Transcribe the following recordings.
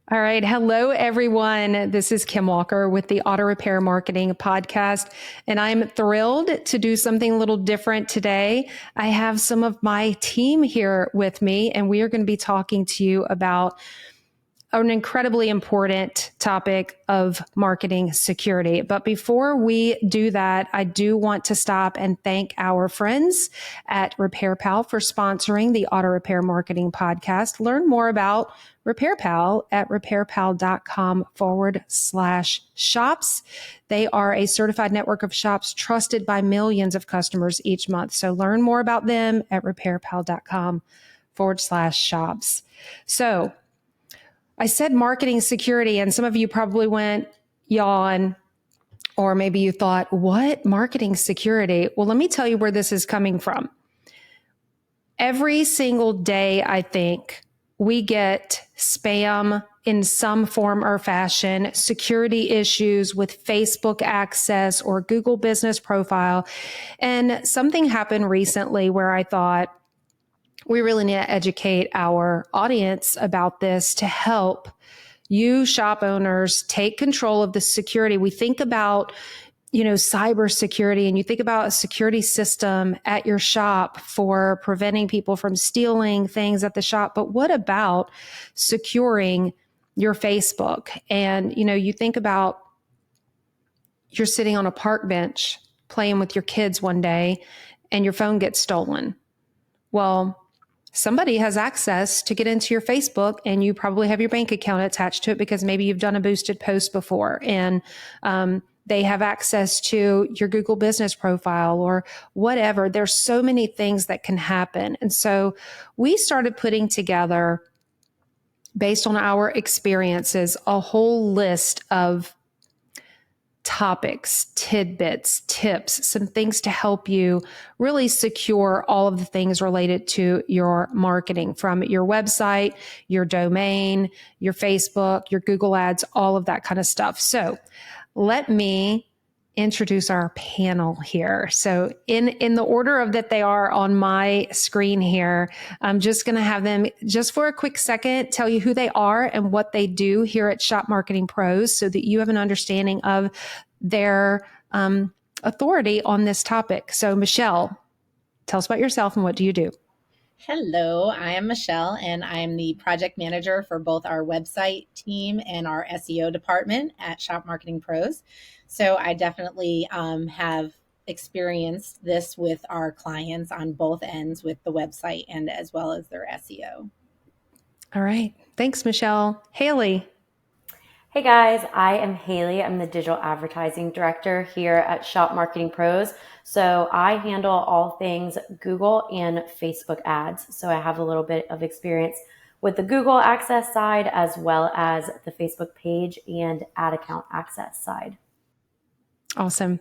All right. Hello, everyone. This is Kim Walker with the Auto Repair Marketing Podcast, and I'm thrilled to do something a little different today. I have some of my team here with me, and we are going to be talking to you about an incredibly important topic of marketing security. But before we do that, I do want to stop and thank our friends at RepairPal for sponsoring the Auto Repair Marketing Podcast. Learn more about RepairPal at repairpal.com/shops. They are a certified network of shops trusted by millions of customers each month. So learn more about them at repairpal.com/shops. So I said marketing security, and some of you probably went yawn, or maybe you thought, what? Marketing security? Well, let me tell you where this is coming from. Every single day, I think, we get spam in some form or fashion, security issues with Facebook access or Google Business Profile. And something happened recently where I thought, we really need to educate our audience about this to help you shop owners take control of the security. We think about, cybersecurity, and you think about a security system at your shop for preventing people from stealing things at the shop. But what about securing your Facebook? And, you think about you're sitting on a park bench playing with your kids one day and your phone gets stolen. Well, somebody has access to get into your Facebook, and you probably have your bank account attached to it because maybe you've done a boosted post before, and they have access to your Google Business Profile or whatever. There's so many things that can happen. And so we started putting together, based on our experiences, a whole list of topics, tidbits, tips, some things to help you really secure all of the things related to your marketing, from your website, your domain, your Facebook, your Google Ads, all of that kind of stuff. So let me introduce our panel here. So in the order of that they are on my screen here, I'm just going to have them just for a quick second tell you who they are and what they do here at Shop Marketing Pros, so that you have an understanding of their authority on this topic. So Michelle, tell us about yourself and what do you do? Hello, I am Michelle, and I am the project manager for both our website team and our SEO department at Shop Marketing Pros. So I definitely have experienced this with our clients on both ends with the website and as well as their SEO. All right. Thanks, Michelle. Haley. Hey guys, I am Haley. I'm the digital advertising director here at Shop Marketing Pros. So I handle all things Google and Facebook ads. So I have a little bit of experience with the Google access side as well as the Facebook page and ad account access side. Awesome.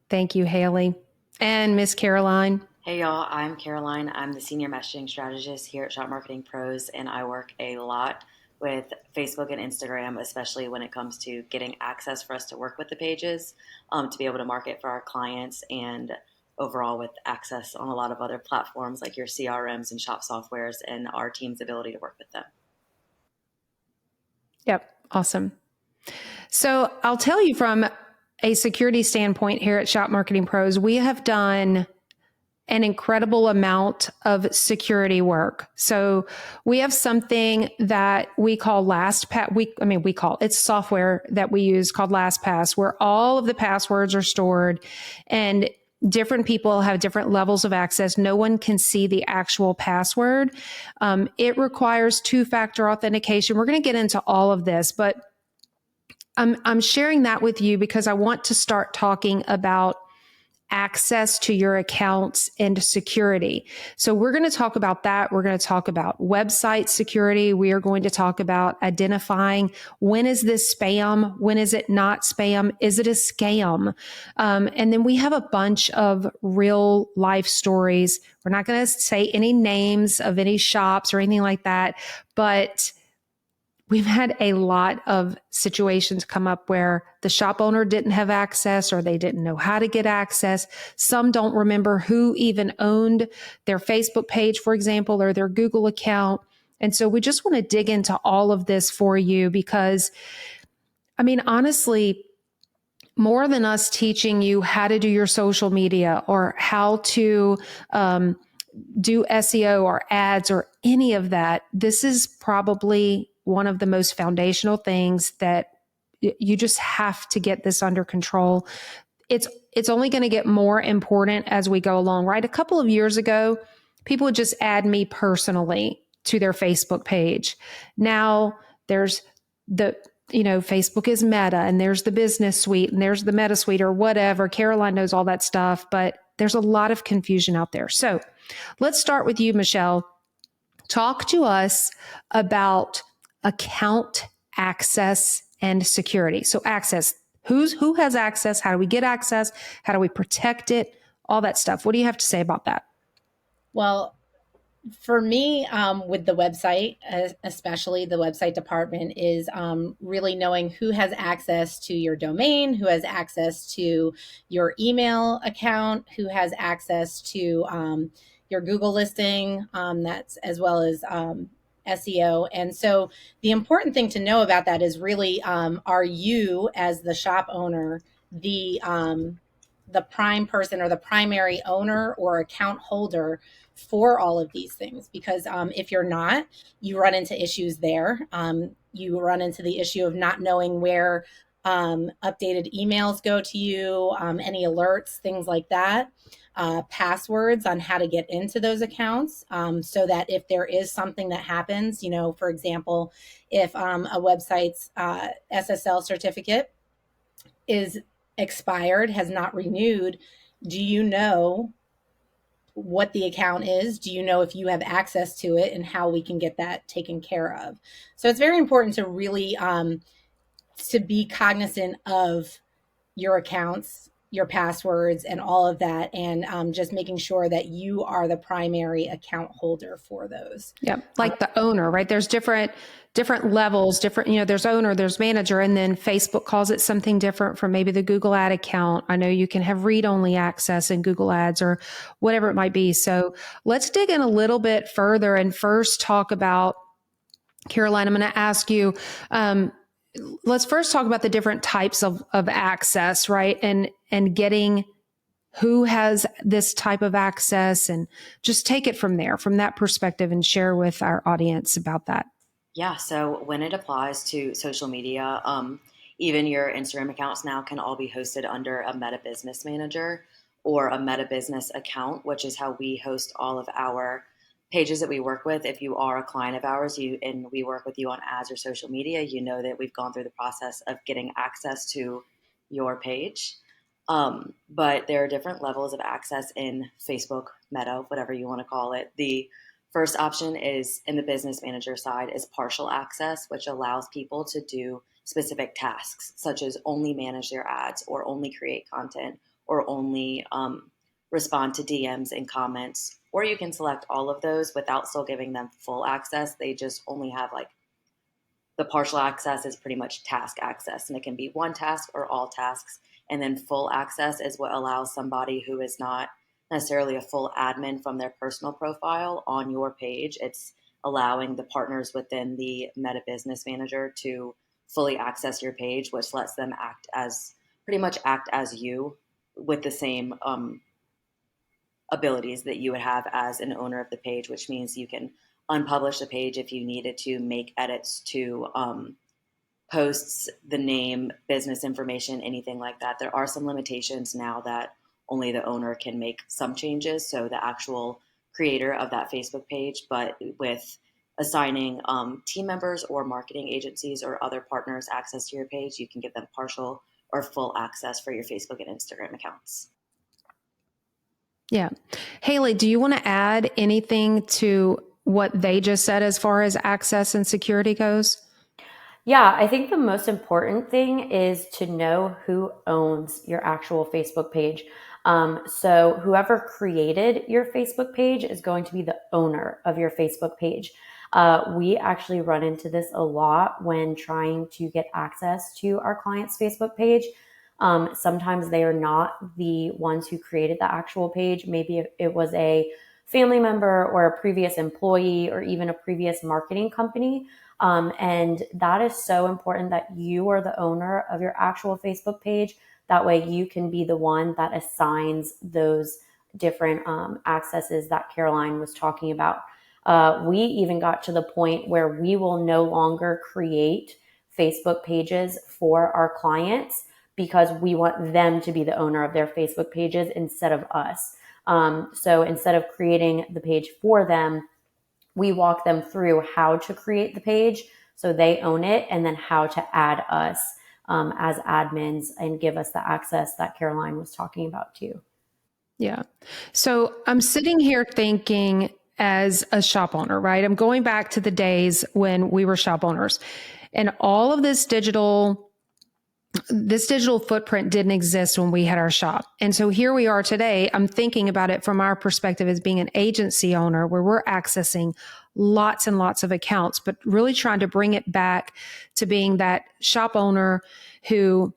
Thank you, Haley. And Miss Caroline. Hey y'all, I'm Caroline. I'm the senior messaging strategist here at Shop Marketing Pros, and I work a lot with Facebook and Instagram, especially when it comes to getting access for us to work with the pages, to be able to market for our clients, and overall with access on a lot of other platforms like your CRMs and shop softwares, and our team's ability to work with them. Yep. Awesome. So I'll tell you, from a security standpoint here at Shop Marketing Pros, we have done an incredible amount of security work. So we have something that we call LastPass. It's software that we use called LastPass, where all of the passwords are stored, and different people have different levels of access. No one can see the actual password. It requires two-factor authentication. We're going to get into all of this, but I'm sharing that with you because I want to start talking about access to your accounts and security. So we're going to talk about that. We're going to talk about website security. We are going to talk about identifying, when is this spam? When is it not spam? Is it a scam? And then we have a bunch of real life stories. We're not going to say any names of any shops or anything like that, but we've had a lot of situations come up where the shop owner didn't have access, or they didn't know how to get access. Some don't remember who even owned their Facebook page, for example, or their Google account. And so we just want to dig into all of this for you because, I mean, honestly, more than us teaching you how to do your social media or how to do SEO or ads or any of that, this is probably one of the most foundational things that you just have to get this under control. It's only going to get more important as we go along, right? A couple of years ago, people would just add me personally to their Facebook page. Now there's Facebook is Meta, and there's the business suite, and there's the Meta suite or whatever. Caroline knows all that stuff, but there's a lot of confusion out there. So let's start with you, Michelle. Talk to us about account access and security. So access, who has access? How do we get access? How do we protect it? All that stuff. What do you have to say about that? Well, for me, with the website, especially the website department, is really knowing who has access to your domain, who has access to your email account, who has access to your Google listing, that's as well as SEO. And so the important thing to know about that is really, are you as the shop owner the prime person or the primary owner or account holder for all of these things? Because if you're not, you run into issues there. You run into the issue of not knowing where updated emails go to you, any alerts, things like that, passwords on how to get into those accounts, so that if there is something that happens, for example, if a website's SSL certificate is expired, has not renewed, do you know what the account is? Do you know if you have access to it and how we can get that taken care of? So it's very important to really to be cognizant of your accounts, your passwords, and all of that, and just making sure that you are the primary account holder for those. Yeah, like the owner, right? There's different levels, there's owner, there's manager, and then Facebook calls it something different from maybe the Google ad account. I know you can have read-only access in Google ads or whatever it might be. So let's dig in a little bit further and first talk about, Caroline, I'm going to ask you, let's first talk about the different types of access, right? And getting who has this type of access, and just take it from there, from that perspective, and share with our audience about that. Yeah, so when it applies to social media, even your Instagram accounts now can all be hosted under a Meta Business Manager or a Meta Business account, which is how we host all of our pages that we work with. If you are a client of ours, and we work with you on ads or social media, you know that we've gone through the process of getting access to your page. But there are different levels of access in Facebook, Meta, whatever you want to call it. The first option is in the business manager side is partial access, which allows people to do specific tasks, such as only manage their ads or only create content or only respond to DMs and comments. Or you can select all of those without still giving them full access. They just only have the partial access is pretty much task access, and it can be one task or all tasks. And then full access is what allows somebody who is not necessarily a full admin from their personal profile on your page. It's allowing the partners within the Meta Business Manager to fully access your page, which lets them pretty much act as you with the same abilities that you would have as an owner of the page, which means you can unpublish the page if you needed to, make edits to posts, the name, business information, anything like that. There are some limitations now that only the owner can make some changes, so the actual creator of that Facebook page, but with assigning team members or marketing agencies or other partners access to your page, you can give them partial or full access for your Facebook and Instagram accounts. Yeah. Haley, do you want to add anything to what they just said as far as access and security goes? Yeah, I think the most important thing is to know who owns your actual Facebook page. So whoever created your Facebook page is going to be the owner of your Facebook page. We actually run into this a lot when trying to get access to our client's Facebook page. Sometimes they are not the ones who created the actual page. Maybe it was a family member or a previous employee or even a previous marketing company. And that is so important that you are the owner of your actual Facebook page. That way you can be the one that assigns those different accesses that Caroline was talking about. We even got to the point where we will no longer create Facebook pages for our clients because we want them to be the owner of their Facebook pages instead of us. So instead of creating the page for them, we walk them through how to create the page so they own it, and then how to add us as admins and give us the access that Caroline was talking about too. Yeah. So I'm sitting here thinking as a shop owner, right? I'm going back to the days when we were shop owners, and all of this digital footprint didn't exist when we had our shop. And so here we are today. I'm thinking about it from our perspective as being an agency owner where we're accessing lots and lots of accounts, but really trying to bring it back to being that shop owner who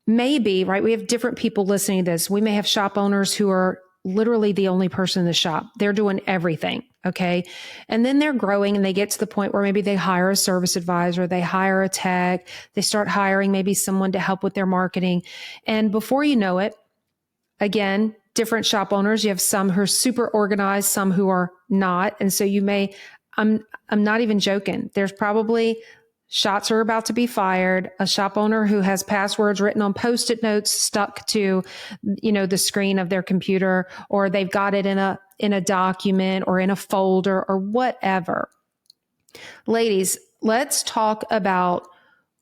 maybe, right? We have different people listening to this. We may have shop owners who are literally the only person in the shop. They're doing everything. Okay. And then they're growing and they get to the point where maybe they hire a service advisor, they hire a tech, they start hiring maybe someone to help with their marketing. And before you know it, again, different shop owners, you have some who are super organized, some who are not. And so you may, I'm not even joking. There's probably shots are about to be fired, a shop owner who has passwords written on post-it notes stuck to, the screen of their computer, or they've got it in a document or in a folder or whatever. Ladies, let's talk about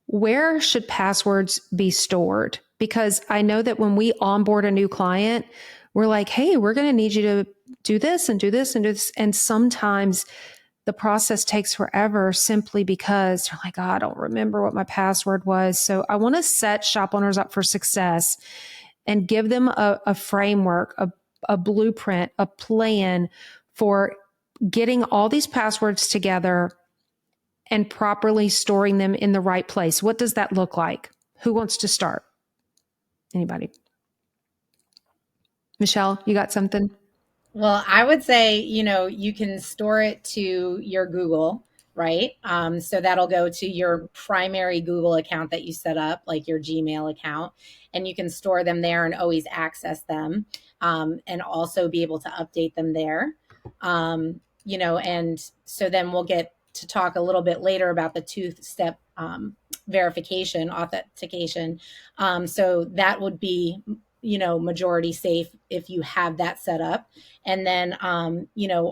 where should passwords be stored? Because I know that when we onboard a new client, we're like, hey, we're going to need you to do this and do this and do this. And sometimes the process takes forever simply because you're like, oh, I don't remember what my password was. So I want to set shop owners up for success and give them a framework, a blueprint, a plan for getting all these passwords together and properly storing them in the right place. What does that look like? Who wants to start? Anybody? Michelle, you got something? Well, I would say, you can store it to your Google, right? So that'll go to your primary Google account that you set up, like your Gmail account, and you can store them there and always access them, and also be able to update them there. And so then we'll get to talk a little bit later about the two-step verification, authentication. So that would be majority safe if you have that set up. And then,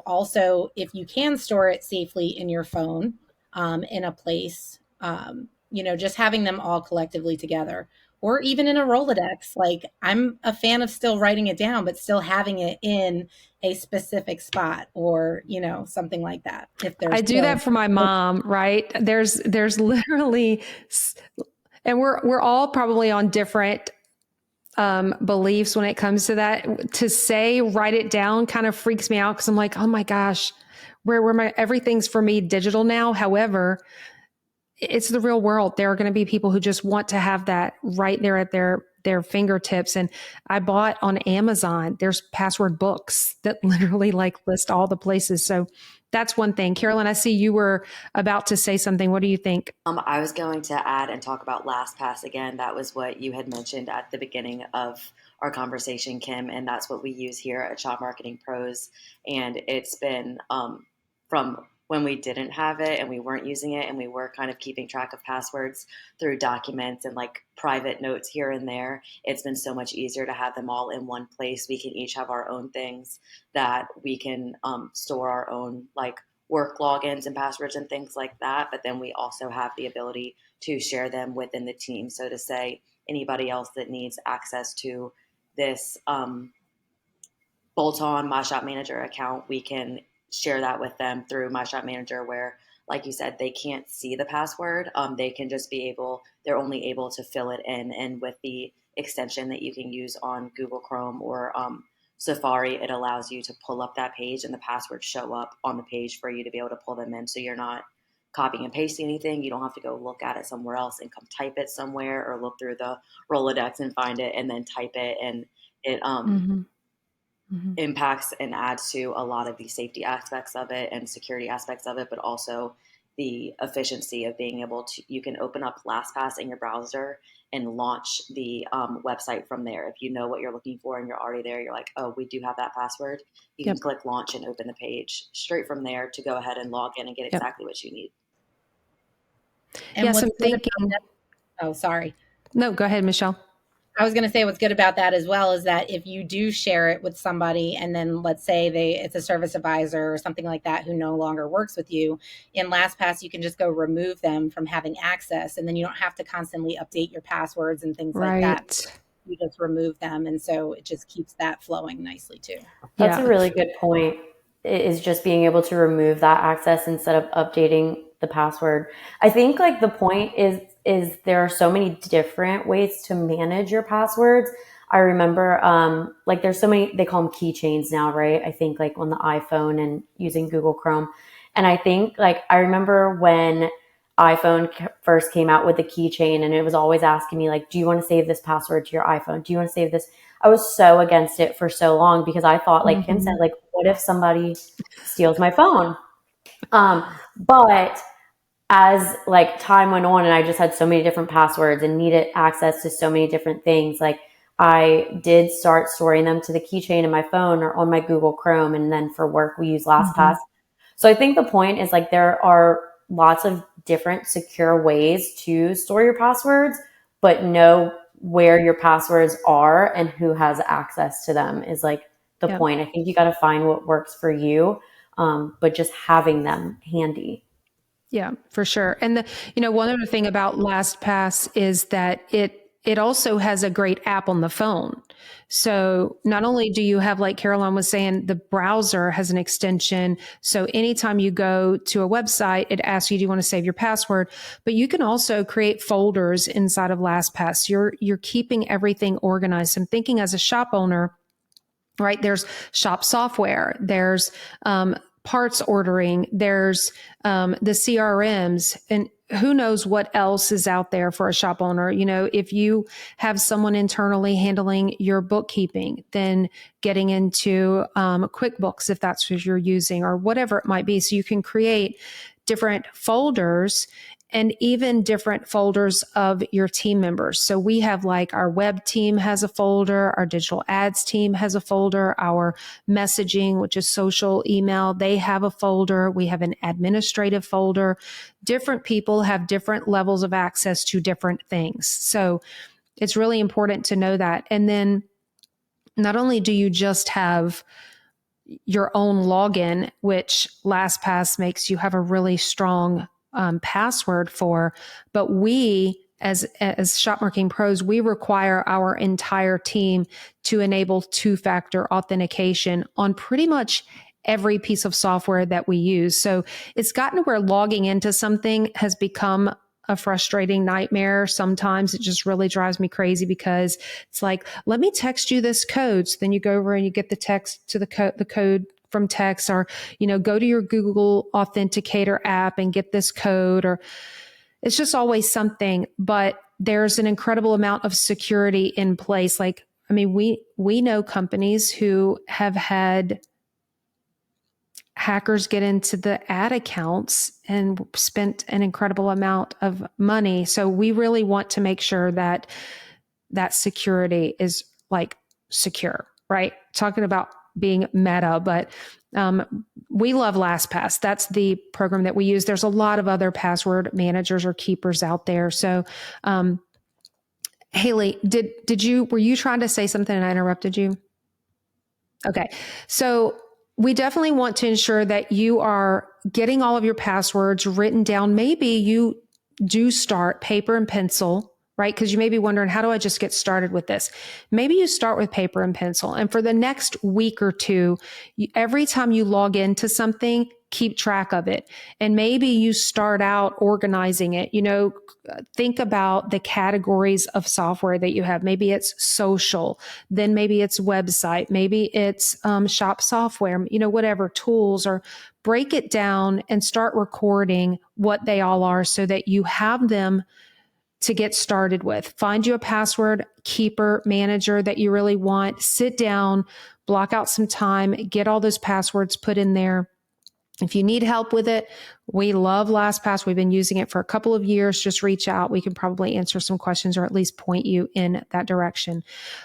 also if you can store it safely in your phone, in a place, just having them all collectively together, or even in a Rolodex. Like, I'm a fan of still writing it down, but still having it in a specific spot, or, something like that. If there's I do that for my mom, right? There's literally, and we're all probably on different beliefs when it comes to that. To say write it down kind of freaks me out because I'm like, oh my gosh, where my everything's for me digital now. However, it's the real world. There are going to be people who just want to have that right there at their fingertips. And I bought on Amazon, there's password books that literally like list all the places. So that's one thing. Carolyn, I see you were about to say something. What do you think? I was going to add and talk about LastPass again. That was what you had mentioned at the beginning of our conversation, Kim, and that's what we use here at Shop Marketing Pros. And it's been from when we didn't have it and we weren't using it and we were kind of keeping track of passwords through documents and like private notes here and there, it's been so much easier to have them all in one place. We can each have our own things that we can store our own like work logins and passwords and things like that. But then we also have the ability to share them within the team. So to say anybody else that needs access to this bolt-on My Shop Manager account, we can share that with them through My Shop Manager, where, like you said, they can't see the password. They can just they're only able to fill it in. And with the extension that you can use on Google Chrome or Safari, it allows you to pull up that page and the passwords show up on the page for you to be able to pull them in. So you're not copying and pasting anything. You don't have to go look at it somewhere else and come type it somewhere or look through the Rolodex and find it and then type it. And it, impacts and adds to a lot of the safety aspects of it and security aspects of it, but also the efficiency of being able to, you can open up LastPass in your browser and launch the website from there. If you know what you're looking for and you're already there, you're like, oh, we do have that password. You can click launch and open the page straight from there to go ahead and log in and get exactly what you need. And yes, I'm thinking. Oh, sorry. No, go ahead, Michelle. I was going to say what's good about that as well is that if you do share it with somebody and then let's say it's a service advisor or something like that who no longer works with you, in LastPass you can just go remove them from having access, and then you don't have to constantly update your passwords and things like that. You just remove them, and so it just keeps that flowing nicely too. That's a really good point, is just being able to remove that access instead of updating the password. I think like the point is there are so many different ways to manage your passwords. I remember like there's so many, they call them keychains now, right? I think like on the iPhone and using Google Chrome. And I think like I remember when iPhone first came out with the keychain, and it was always asking me like, do you want to save this password to your iPhone? Do you want to save this? I was so against it for so long because I thought, like Kim said, like, what if somebody steals my phone? But as like time went on and I just had so many different passwords and needed access to so many different things, like I did start storing them to the keychain in my phone or on my Google Chrome. And then for work, we use LastPass. So I think the point is like there are lots of different secure ways to store your passwords, but know where your passwords are and who has access to them is like the point. I think you got to find what works for you, but just having them handy. Yeah, for sure. And one other thing about LastPass is that it also has a great app on the phone. So not only do you have, like Caroline was saying, the browser has an extension. So anytime you go to a website, it asks you, do you want to save your password? But you can also create folders inside of LastPass. You're keeping everything organized. I'm thinking as a shop owner, right? There's shop software. There's parts ordering, there's the CRMs, and who knows what else is out there for a shop owner. If you have someone internally handling your bookkeeping, then getting into QuickBooks, if that's what you're using, or whatever it might be. So you can create different folders and even different folders of your team members. So we have like our web team has a folder, our digital ads team has a folder, our messaging, which is social email, they have a folder. We have an administrative folder. Different people have different levels of access to different things. So it's really important to know that. And then not only do you just have your own login, which LastPass makes you have a really strong password for, but we as Shop Marketing Pros, we require our entire team to enable two-factor authentication on pretty much every piece of software that we use. So it's gotten to where logging into something has become a frustrating nightmare. Sometimes it just really drives me crazy because it's like, let me text you this code. So then you go over and you get the text to the code from text, or, go to your Google Authenticator app and get this code, or it's just always something. But there's an incredible amount of security in place. Like, I mean, we know companies who have had hackers get into the ad accounts and spent an incredible amount of money. So we really want to make sure that that security is like secure, right? Talking about being meta, but we love LastPass. That's the program that we use. There's a lot of other password managers or keepers out there. So, Haley, were you trying to say something and I interrupted you? Okay. So we definitely want to ensure that you are getting all of your passwords written down. Maybe you do start paper and pencil, right? Because you may be wondering, how do I just get started with this? Maybe you start with paper and pencil. And for the next week or two, every time you log into something, keep track of it. And maybe you start out organizing it. Think about the categories of software that you have. Maybe it's social, then maybe it's website, maybe it's shop software, whatever tools, or break it down and start recording what they all are so that you have them to get started with. Find you a password keeper manager that you really want. Sit down, block out some time, get all those passwords put in there. If you need help with it, we love LastPass. We've been using it for a couple of years. Just reach out. We can probably answer some questions or at least point you in that direction.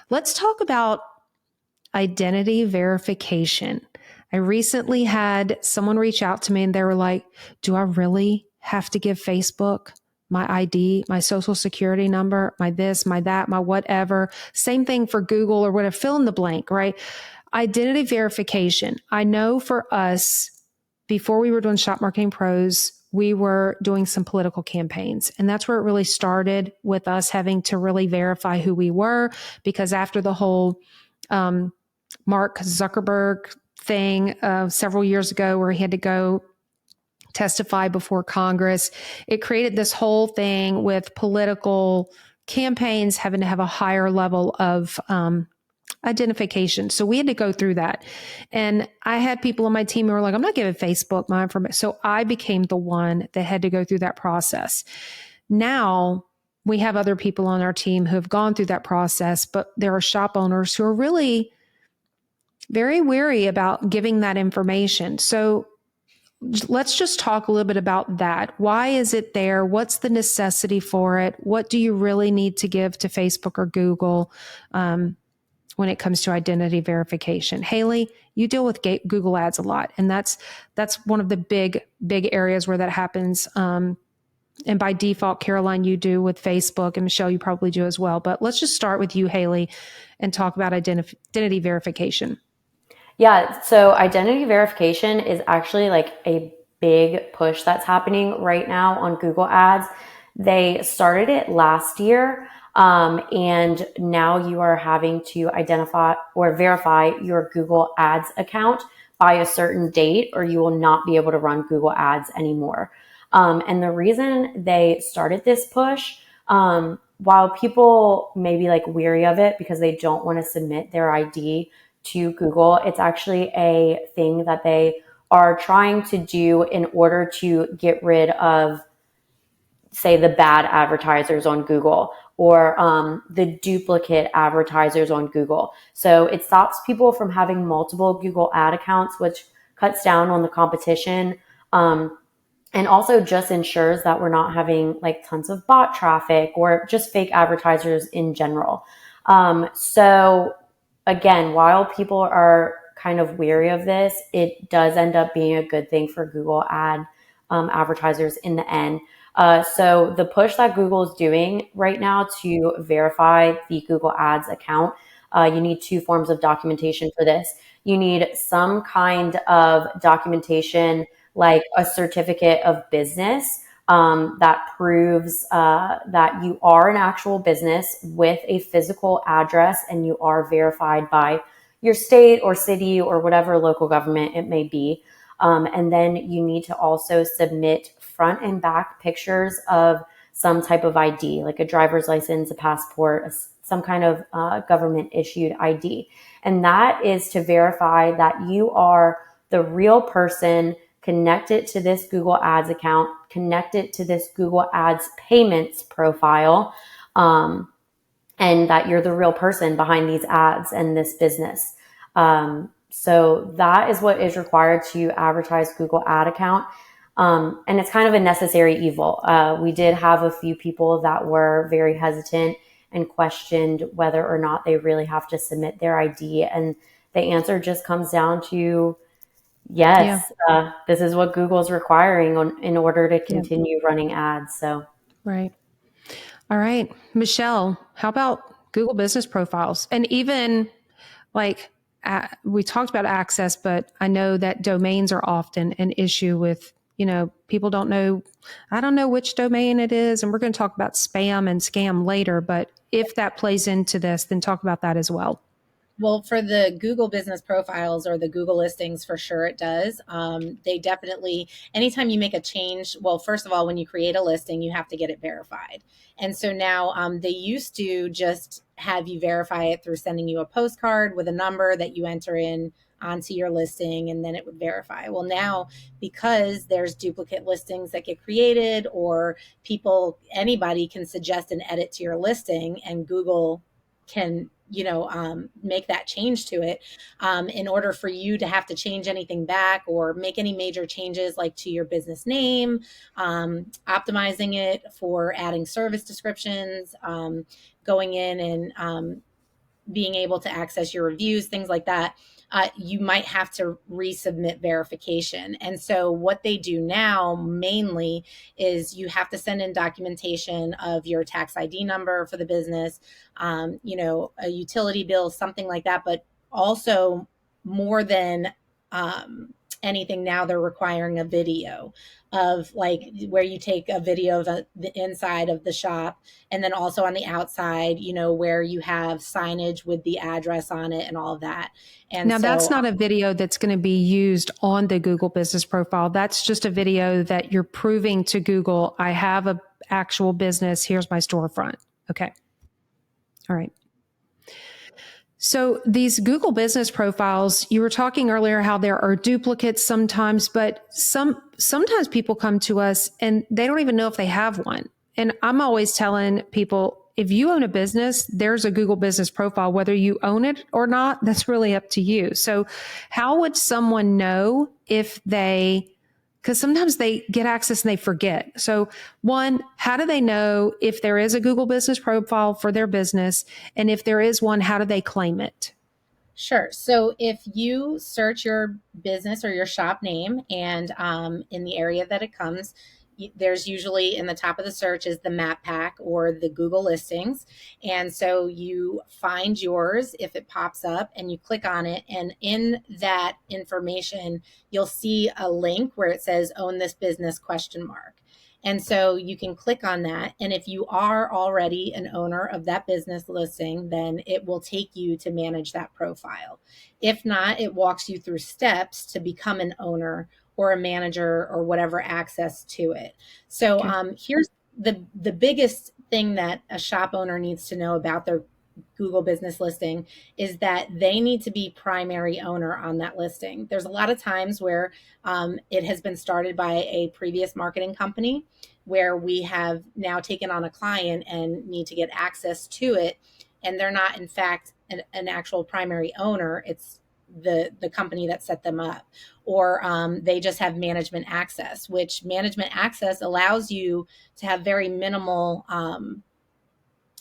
Let's talk about identity verification. I recently had someone reach out to me and they were like, do I really have to give Facebook my ID, my social security number, my this, my that, my whatever? Same thing for Google or whatever, fill in the blank, right? Identity verification. I know for us, before we were doing Shop Marketing Pros, we were doing some political campaigns. And that's where it really started, with us having to really verify who we were, because after the whole Mark Zuckerberg thing several years ago, where he had to go testify before Congress, it created this whole thing with political campaigns having to have a higher level of identification. So we had to go through that. And I had people on my team who were like, I'm not giving Facebook my information. So I became the one that had to go through that process. Now we have other people on our team who have gone through that process, but there are shop owners who are really very wary about giving that information. So let's just talk a little bit about that. Why is it there? What's the necessity for it? What do you really need to give to Facebook or Google when it comes to identity verification? Haley, you deal with Google Ads a lot, and that's one of the big areas where that happens. And by default, Caroline, you do with Facebook, and Michelle, you probably do as well. But let's just start with you, Haley, and talk about identity verification. Yeah, so identity verification is actually like a big push that's happening right now on Google Ads. They started it last year, and now you are having to identify or verify your Google Ads account by a certain date, or you will not be able to run Google Ads anymore. And the reason they started this push, while people may be like weary of it because they don't want to submit their ID to Google, it's actually a thing that they are trying to do in order to get rid of, say, the bad advertisers on Google, or the duplicate advertisers on Google. So it stops people from having multiple Google ad accounts, which cuts down on the competition. And also just ensures that we're not having like tons of bot traffic or just fake advertisers in general. So again, while people are kind of weary of this, it does end up being a good thing for Google ad advertisers in the end. So the push that Google is doing right now to verify the Google Ads account, you need two forms of documentation for this. You need some kind of documentation like a certificate of business that proves that you are an actual business with a physical address and you are verified by your state or city or whatever local government it may be. And then you need to also submit front and back pictures of some type of ID, like a driver's license, a passport, some kind of government issued ID. And that is to verify that you are the real person connected to this Google Ads account, connected to this Google Ads payments profile, and that you're the real person behind these ads and this business. So that is what is required to advertise Google Ad account. And it's kind of a necessary evil. We did have a few people that were very hesitant and questioned whether or not they really have to submit their ID. And the answer just comes down to yes, this is what Google's requiring in order to continue running ads. So, right. All right, Michelle, how about Google business profiles? And even like we talked about access, but I know that domains are often an issue with, people don't know, I don't know which domain it is. And we're going to talk about spam and scam later, but if that plays into this, then talk about that as well. Well, for the Google business profiles or the Google listings, for sure it does. They definitely, anytime you make a change, well, first of all, when you create a listing, you have to get it verified. And so now they used to just have you verify it through sending you a postcard with a number that you enter in onto your listing, and then it would verify. Well, now, because there's duplicate listings that get created, or anybody can suggest an edit to your listing, and Google can make that change to it. In order for you to have to change anything back or make any major changes like to your business name, optimizing it for adding service descriptions, going in and being able to access your reviews, things like that, you might have to resubmit verification. And so what they do now mainly is you have to send in documentation of your tax ID number for the business, a utility bill, something like that. But also more than anything now, they're requiring a video of like where you take a video of the inside of the shop, and then also on the outside, where you have signage with the address on it and all of that. And now, that's not a video that's going to be used on the Google business profile. That's just a video that you're proving to Google, I have an actual business. Here's my storefront. Okay. All right. So these Google business profiles, you were talking earlier how there are duplicates sometimes, but sometimes people come to us and they don't even know if they have one. And I'm always telling people, if you own a business, there's a Google business profile, whether you own it or not, that's really up to you. So how would someone know because sometimes they get access and they forget. So one, how do they know if there is a Google business profile for their business? And if there is one, how do they claim it? Sure. So if you search your business or your shop name and in the area that it comes, there's usually in the top of the search is the map pack or the Google listings. And so you find yours if it pops up and you click on it. And in that information, you'll see a link where it says own this business ? And so you can click on that. And if you are already an owner of that business listing, then it will take you to manage that profile. If not, it walks you through steps to become an owner or a manager or whatever access to it. So here's the biggest thing that a shop owner needs to know about their Google business listing is that they need to be primary owner on that listing. There's a lot of times where it has been started by a previous marketing company where we have now taken on a client and need to get access to it. And they're not, in fact, an actual primary owner. It's the company that set them up, or they just have management access, which management access allows you to have very minimal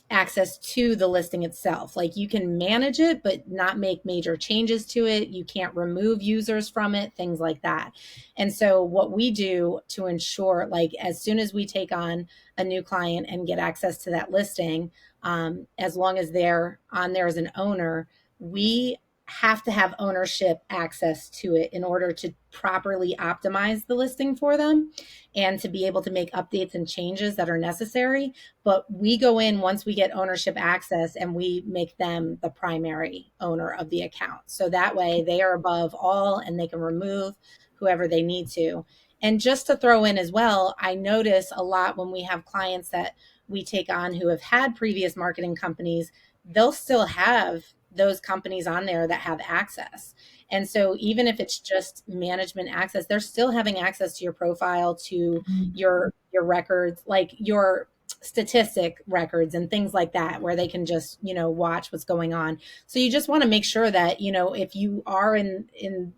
access to the listing itself. Like you can manage it, but not make major changes to it. You can't remove users from it, things like that. And so what we do to ensure, like as soon as we take on a new client and get access to that listing, as long as they're on there as an owner, we have to have ownership access to it in order to properly optimize the listing for them and to be able to make updates and changes that are necessary. But we go in once we get ownership access and we make them the primary owner of the account. So that way they are above all and they can remove whoever they need to. And just to throw in as well, I notice a lot when we have clients that we take on who have had previous marketing companies, they'll still have those companies on there that have access. And so even if it's just management access, they're still having access to your profile, to your records, like your statistic records and things like that, where they can just, watch what's going on. So you just want to make sure that, if you are in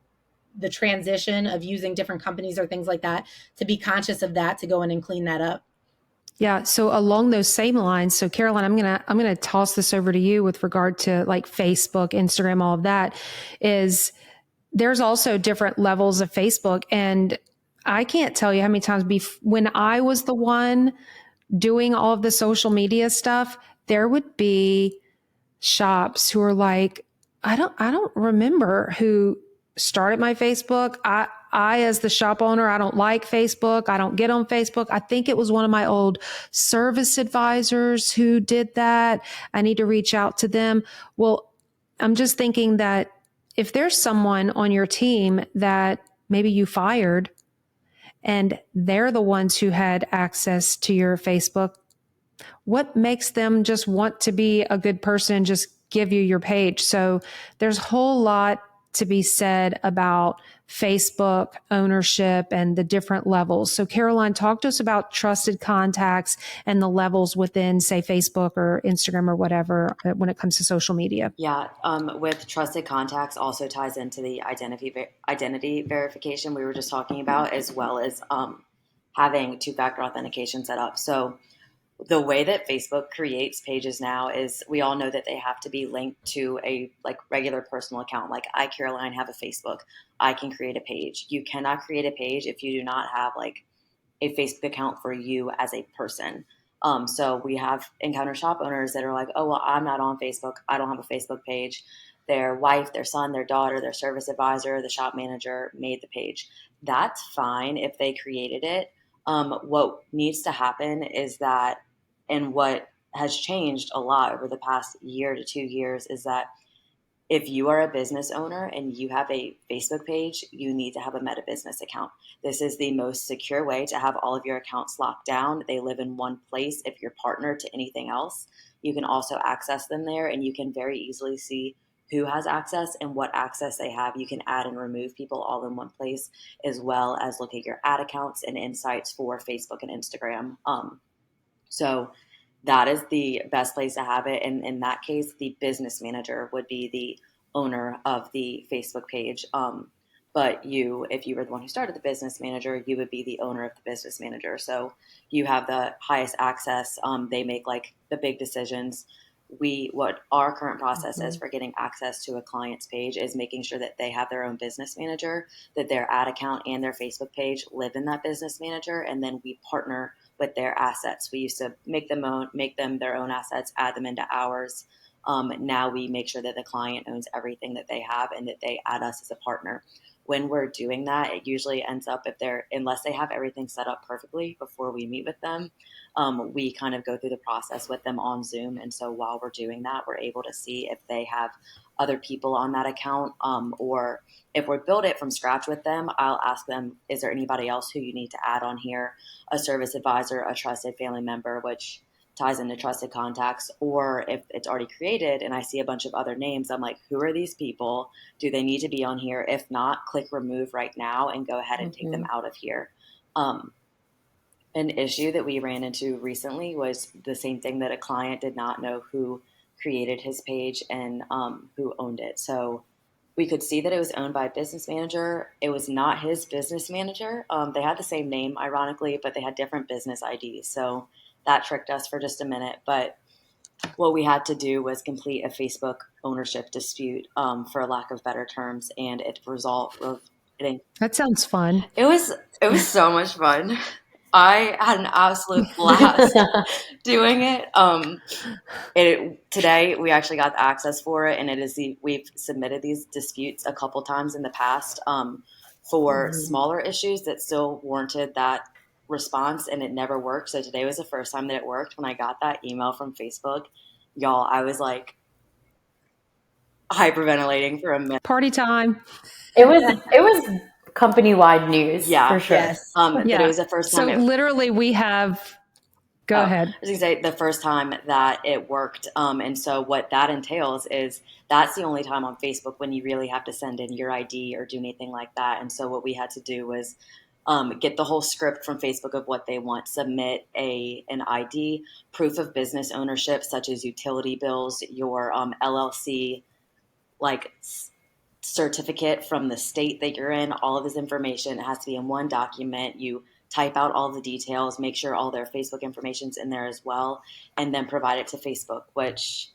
the transition of using different companies or things like that, to be conscious of that, to go in and clean that up. Yeah. So along those same lines, so Caroline, I'm gonna toss this over to you with regard to like Facebook, Instagram, all of that. Is there's also different levels of Facebook, and I can't tell you how many times when I was the one doing all of the social media stuff, there would be shops who are like, I don't remember who started my Facebook. I, as the shop owner, I don't like Facebook. I don't get on Facebook. I think it was one of my old service advisors who did that. I need to reach out to them. Well, I'm just thinking that if there's someone on your team that maybe you fired and they're the ones who had access to your Facebook, what makes them just want to be a good person and just give you your page? So there's a whole lot to be said about Facebook ownership and the different levels. So Caroline, talk to us about trusted contacts and the levels within, say, Facebook or Instagram or whatever when it comes to social media. Yeah, with trusted contacts also ties into the identity verification we were just talking about, as well as having two-factor authentication set up. So the way that Facebook creates pages now is we all know that they have to be linked to a like regular personal account. Like I, Caroline, have a Facebook. I can create a page. You cannot create a page if you do not have like a Facebook account for you as a person. So we have encounter shop owners that are like, oh, well, I'm not on Facebook. I don't have a Facebook page. Their wife, their son, their daughter, their service advisor, the shop manager made the page. That's fine if they created it. What needs to happen is that, and what has changed a lot over the past year to 2 years, is that if you are a business owner and you have a Facebook page, you need to have a Meta Business account. This is the most secure way to have all of your accounts locked down. They live in one place. If you're partnered to anything else, you can also access them there, and you can very easily see who has access and what access they have. You can add and remove people all in one place, as well as look at your ad accounts and insights for Facebook and Instagram. So that is the best place to have it. And in that case, the business manager would be the owner of the Facebook page. But you, if you were the one who started the business manager, you would be the owner of the business manager. So you have the highest access. They make like the big decisions. What our current process is for getting access to a client's page is making sure that they have their own business manager, that their ad account and their Facebook page live in that business manager. And then we partner with their assets. We used to make them their own assets, add them into ours. Now we make sure that the client owns everything that they have and that they add us as a partner. When we're doing that, it usually ends up unless they have everything set up perfectly before we meet with them, we kind of go through the process with them on Zoom. And so while we're doing that, we're able to see if they have other people on that account, or if we build it from scratch with them, I'll ask them, is there anybody else who you need to add on here? A service advisor, a trusted family member, which ties into trusted contacts. Or if it's already created and I see a bunch of other names, I'm like, who are these people? Do they need to be on here? If not, click remove right now and go ahead and take them out of here. An issue that we ran into recently was the same thing, that a client did not know who created his page and who owned it. So we could see that it was owned by a business manager. It was not his business manager. They had the same name, ironically, but they had different business IDs. So that tricked us for just a minute. But what we had to do was complete a Facebook ownership dispute, for lack of better terms, and it resolved. That sounds fun. It was so much fun. I had an absolute blast doing it. Today we actually got the access for it, and we've submitted these disputes a couple times in the past, for smaller issues that still warranted that response, and it never worked. So today was the first time that it worked. When I got that email from Facebook, y'all, I was like hyperventilating for a minute. Party time. It was company-wide news, for sure. Yes. But it was the first time. So literally we have, go ahead. I was going to say the first time that it worked. And so what that entails is that's the only time on Facebook when you really have to send in your ID or do anything like that. And so what we had to do was get the whole script from Facebook of what they want, submit an ID, proof of business ownership, such as utility bills, your LLC, like certificate from the state that you're in, all of this information. It has to be in one document. You type out all the details, make sure all their Facebook information's in there as well, and then provide it to Facebook, which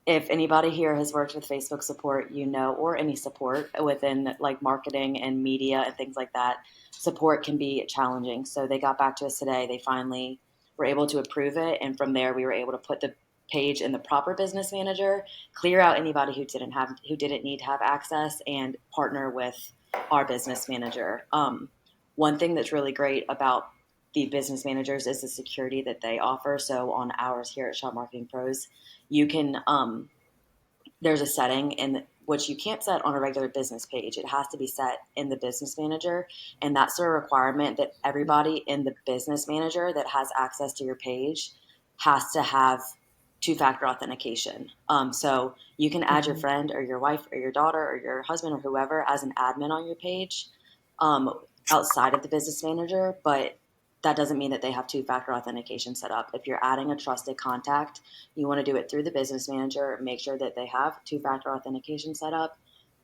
if anybody here has worked with Facebook support, or any support within like marketing and media and things like that, support can be challenging. So they got back to us today. They finally were able to approve it. And from there, we were able to put the page in the proper business manager, clear out anybody who didn't need to have access, and partner with our business manager. One thing that's really great about the business managers is the security that they offer. So on ours here at Shop Marketing Pros, you can, there's a setting in which you can't set on a regular business page. It has to be set in the business manager. And that's a requirement that everybody in the business manager that has access to your page has to have two-factor authentication. So you can add your friend or your wife or your daughter or your husband or whoever as an admin on your page outside of the business manager, but that doesn't mean that they have two-factor authentication set up. If you're adding a trusted contact, you want to do it through the business manager. Make sure that they have two-factor authentication set up,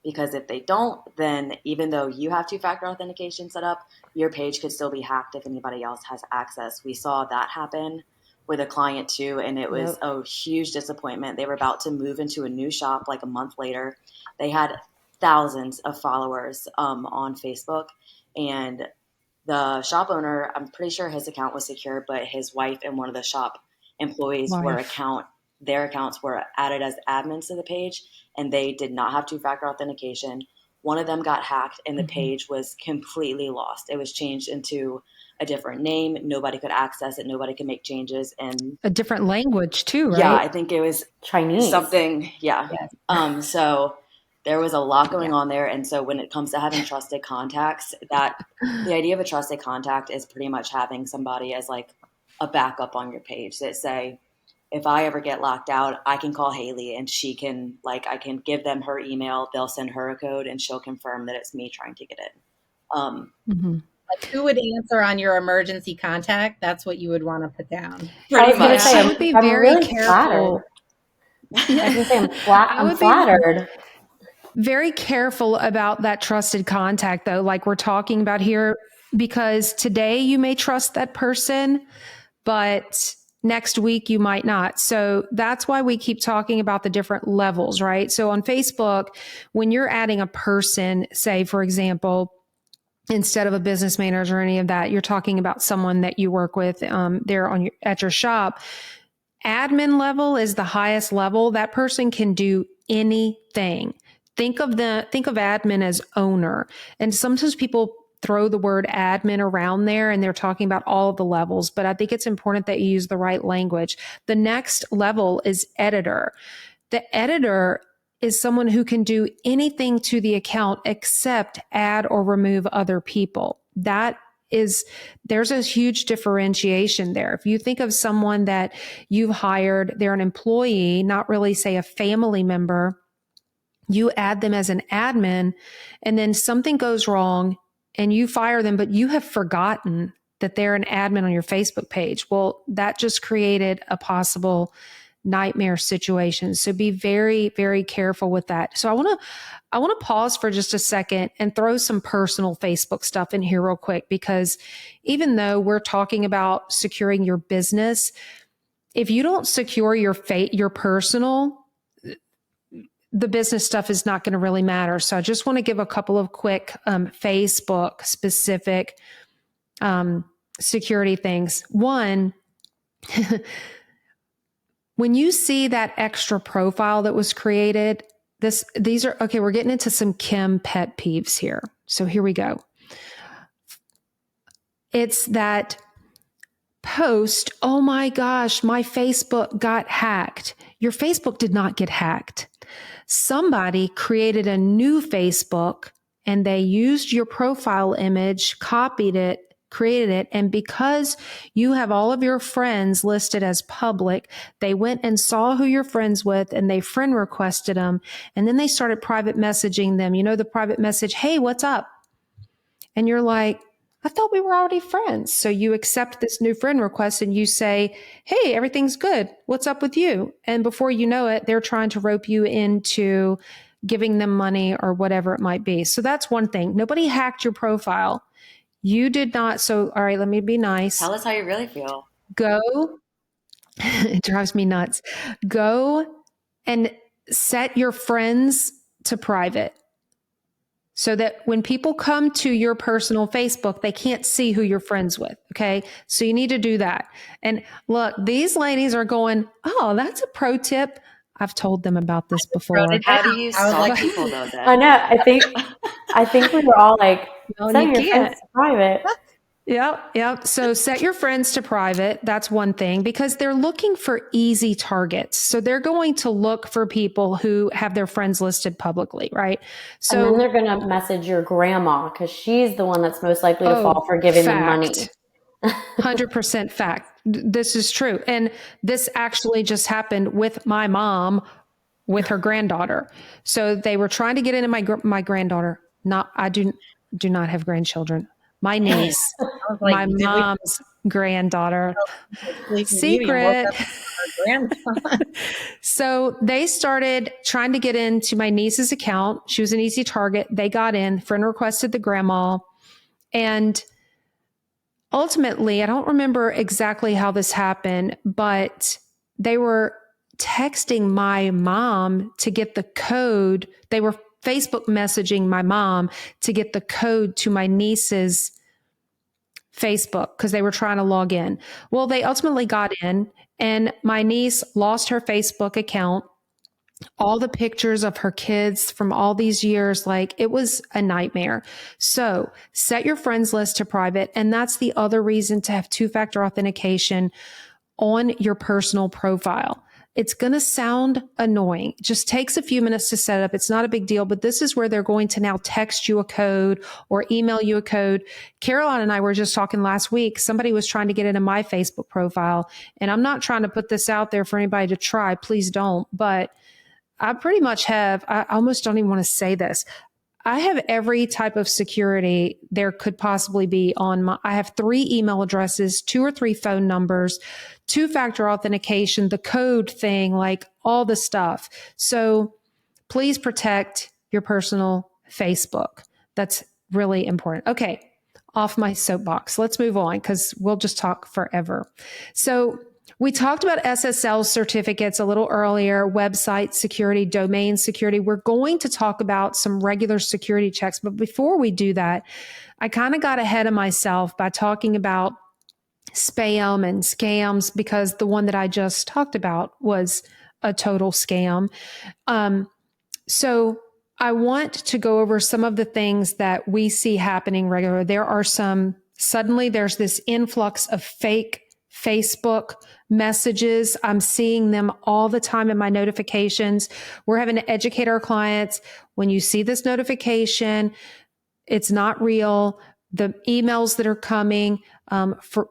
because if they don't, then even though you have two-factor authentication set up, your page could still be hacked if anybody else has access. We saw that happen with a client too, and it was a huge disappointment. They were about to move into a new shop like a month later. They had thousands of followers on Facebook, and the shop owner, I'm pretty sure his account was secure, but his wife and one of the shop employees their accounts were added as admins to the page, and they did not have two-factor authentication. One of them got hacked, and the page was completely lost. It was changed into a different name. Nobody could access it. Nobody could make changes. And a different language too, right? Yeah, I think it was Chinese. Something, yeah. Yes. So there was a lot going on there. And so when it comes to having trusted contacts, the idea of a trusted contact is pretty much having somebody as like a backup on your page that say, if I ever get locked out, I can call Haley and she can, I can give them her email. They'll send her a code and she'll confirm that it's me trying to get in. Like, who would answer on your emergency contact? That's what you would want to put down. Pretty much. I would be very really careful. I can say I'm flattered. Very careful about that trusted contact, though, like we're talking about here, because today you may trust that person, but next week you might not. So that's why we keep talking about the different levels, right? So on Facebook, when you're adding a person, say, for example, instead of a business manager or any of that, you're talking about someone that you work with there at your shop. Admin level is the highest level. That person can do anything. Think of admin as owner. And sometimes people throw the word admin around there and they're talking about all of the levels, but I think it's important that you use the right language. The next level is editor. The editor is someone who can do anything to the account except add or remove other people. There's a huge differentiation there. If you think of someone that you've hired, they're an employee, not really, say, a family member, you add them as an admin, and then something goes wrong and you fire them, but you have forgotten that they're an admin on your Facebook page. Well, that just created a possible nightmare situation. So be very, very careful with that. So I want to pause for just a second and throw some personal Facebook stuff in here real quick, because even though we're talking about securing your business, if you don't secure your personal, the business stuff is not going to really matter. So I just want to give a couple of quick Facebook specific security things. One, when you see that extra profile that was created, these are, okay, we're getting into some Kim pet peeves here. So here we go. It's that post, oh my gosh, my Facebook got hacked. Your Facebook did not get hacked. Somebody created a new Facebook and they used your profile image, copied it, created it, and because you have all of your friends listed as public, they went and saw who you're friends with and they friend requested them, and then they started private messaging them. You know, the private message, hey, what's up? And you're like, I thought we were already friends. So you accept this new friend request and you say, hey, everything's good. What's up with you? And before you know it, they're trying to rope you into giving them money or whatever it might be. So that's one thing. Nobody hacked your profile. You did not. So, all right, let me be nice. Tell us how you really feel. Go. It drives me nuts. Go and set your friends to private so that when people come to your personal Facebook, they can't see who you're friends with. Okay. So you need to do that. And look, these ladies are going, oh, that's a pro tip. I've told them about this before. How do you stalk people though? Then I know. I think we were all like, no, setting your friends to private. Yep. So set your friends to private. That's one thing, because they're looking for easy targets. So they're going to look for people who have their friends listed publicly, right? So and then they're going to message your grandma because she's the one that's most likely to fall for giving them money. 100% fact. This is true. And this actually just happened with my mom with her granddaughter. So they were trying to get into my granddaughter. Not I do not have grandchildren. My Dang. niece, I was like, my did we mom's granddaughter. go to Sleeping Beauty and woke Secret. up with our grandson? So they started trying to get into my niece's account. She was an easy target. They got in. Friend requested the grandma. And ultimately, I don't remember exactly how this happened, but they were texting my mom to get the code. They were Facebook messaging my mom to get the code to my niece's Facebook because they were trying to log in. Well, they ultimately got in, and my niece lost her Facebook account. All the pictures of her kids from all these years, like it was a nightmare. So set your friends list to private. And that's the other reason to have two-factor authentication on your personal profile. It's going to sound annoying. It just takes a few minutes to set up. It's not a big deal, but this is where they're going to now text you a code or email you a code. Caroline and I were just talking last week. Somebody was trying to get into my Facebook profile, and I'm not trying to put this out there for anybody to try. Please don't. But I pretty much have, I almost don't even want to say this. I have every type of security there could possibly be on my, I have 3 email addresses, 2 or 3 phone numbers, two-factor authentication, the code thing, like all the stuff. So please protect your personal Facebook. That's really important. Okay. Off my soapbox. Let's move on because we'll just talk forever. So we talked about SSL certificates a little earlier, website security, domain security. We're going to talk about some regular security checks. But before we do that, I kind of got ahead of myself by talking about spam and scams because the one that I just talked about was a total scam. So I want to go over some of the things that we see happening regularly. Suddenly there's this influx of fake Facebook messages. I'm seeing them all the time in my notifications. We're having to educate our clients. When you see this notification, it's not real. The emails that are coming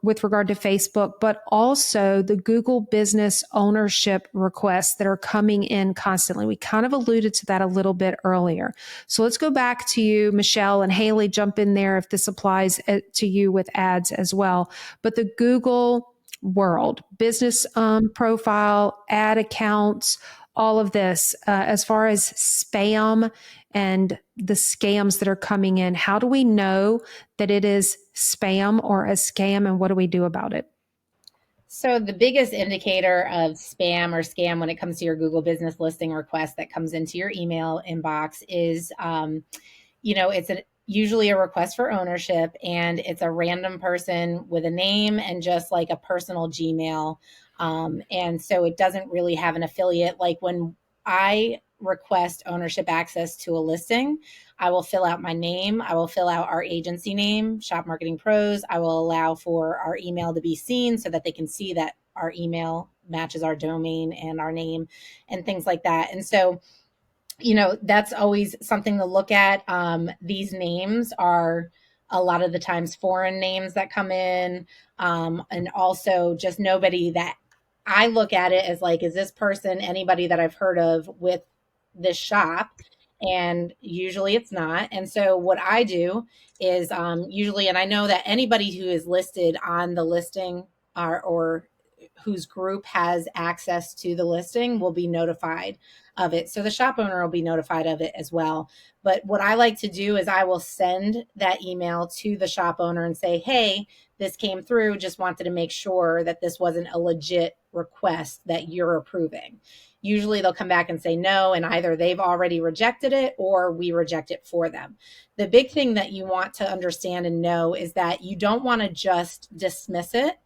with regard to Facebook, but also the Google business ownership requests that are coming in constantly. We kind of alluded to that a little bit earlier. So let's go back to you, Michelle, and Haley, jump in there if this applies to you with ads as well. But the Google world, business profile, ad accounts, all of this, as far as spam and the scams that are coming in, how do we know that it is spam or a scam, and what do we do about it? So the biggest indicator of spam or scam when it comes to your Google business listing request that comes into your email inbox is, it's usually a request for ownership, and it's a random person with a name and just like a personal Gmail. And so it doesn't really have an affiliate. Like when I request ownership access to a listing, I will fill out my name. I will fill out our agency name, Shop Marketing Pros. I will allow for our email to be seen so that they can see that our email matches our domain and our name and things like that. And so, that's always something to look at. These names are a lot of the times foreign names that come in. And also just nobody that I look at it as like, is this person anybody that I've heard of with this shop? And usually it's not. And so what I do is usually, and I know that anybody who is listed on the listing or whose group has access to the listing will be notified of it. So the shop owner will be notified of it as well. But what I like to do is I will send that email to the shop owner and say, hey, this came through. Just wanted to make sure that this wasn't a legit request that you're approving. Usually they'll come back and say no, and either they've already rejected it or we reject it for them. The big thing that you want to understand and know is that you don't want to just dismiss it.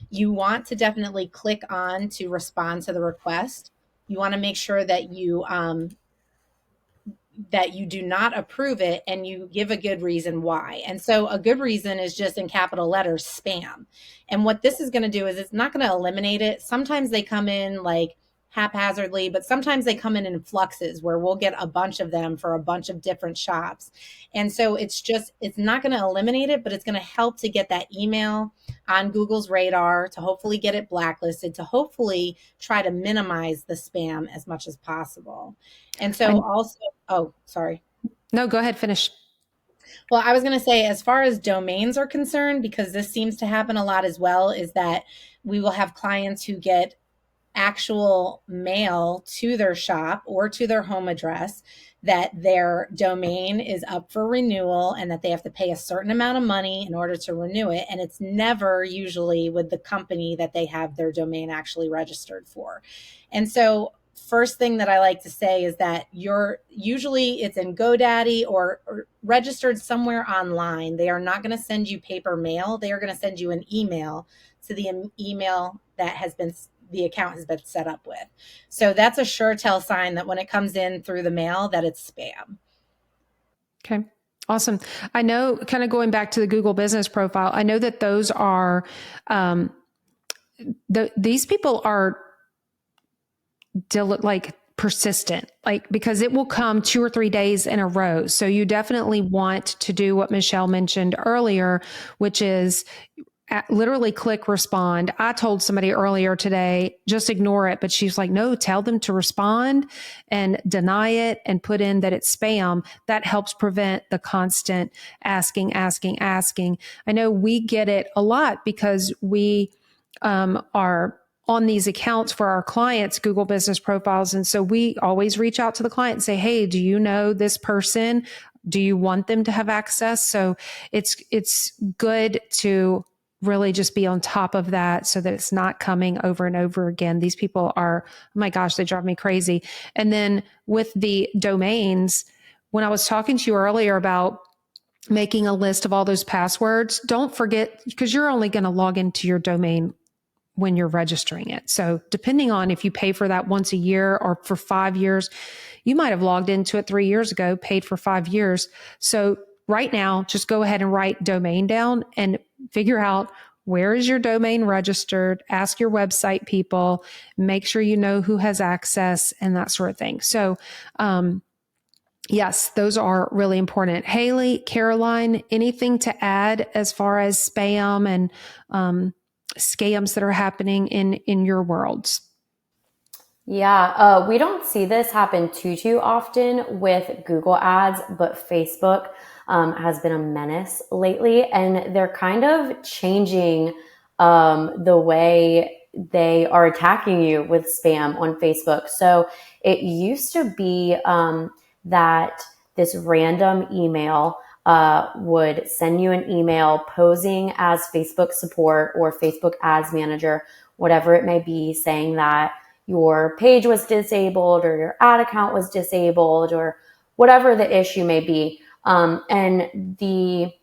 You want to definitely click on to respond to the request. You want to make sure that you do not approve it and you give a good reason why. And so a good reason is just in capital letters, spam. And what this is going to do is it's not going to eliminate it. Sometimes they come in like, haphazardly, but sometimes they come in fluxes where we'll get a bunch of them for a bunch of different shops. And so it's not going to eliminate it, but it's going to help to get that email on Google's radar, to hopefully get it blacklisted, to hopefully try to minimize the spam as much as possible. And so also, oh, sorry. No, go ahead, finish. Well, I was going to say, as far as domains are concerned, because this seems to happen a lot as well, is that we will have clients who get actual mail to their shop or to their home address that their domain is up for renewal and that they have to pay a certain amount of money in order to renew it. And it's never usually with the company that they have their domain actually registered for. And so first thing that I like to say is that usually it's in GoDaddy or registered somewhere online. They are not going to send you paper mail. They are going to send you an email to the email that the account has been set up with. So that's a sure tell sign that when it comes in through the mail, that it's spam. Okay. Awesome. I know, kind of going back to the Google business profile, I know that those are, these people are persistent, because it will come 2 or 3 days in a row. So you definitely want to do what Michelle mentioned earlier, which is literally click respond. I told somebody earlier today, just ignore it. But she's like, no, tell them to respond and deny it and put in that it's spam. That helps prevent the constant asking. I know we get it a lot because we are on these accounts for our clients' Google business profiles. And so we always reach out to the client and say, hey, do you know this person? Do you want them to have access? So it's good to really just be on top of that so that it's not coming over and over again. These people are, oh my gosh, they drive me crazy. And then with the domains, when I was talking to you earlier about making a list of all those passwords, don't forget, because you're only going to log into your domain when you're registering it. So depending on if you pay for that once a year or for 5 years, you might have logged into it 3 years ago, paid for 5 years. So right now, just go ahead and write domain down and figure out where is your domain registered, ask your website people, make sure you know who has access and that sort of thing. So, yes, those are really important. Haley, Caroline, anything to add as far as spam and scams that are happening in your worlds? Yeah, we don't see this happen too often with Google ads, but Facebook has been a menace lately, and they're kind of changing the way they are attacking you with spam on Facebook. So it used to be that this random email would send you an email posing as Facebook support or Facebook ads manager, whatever it may be, saying that your page was disabled or your ad account was disabled or whatever the issue may be. And the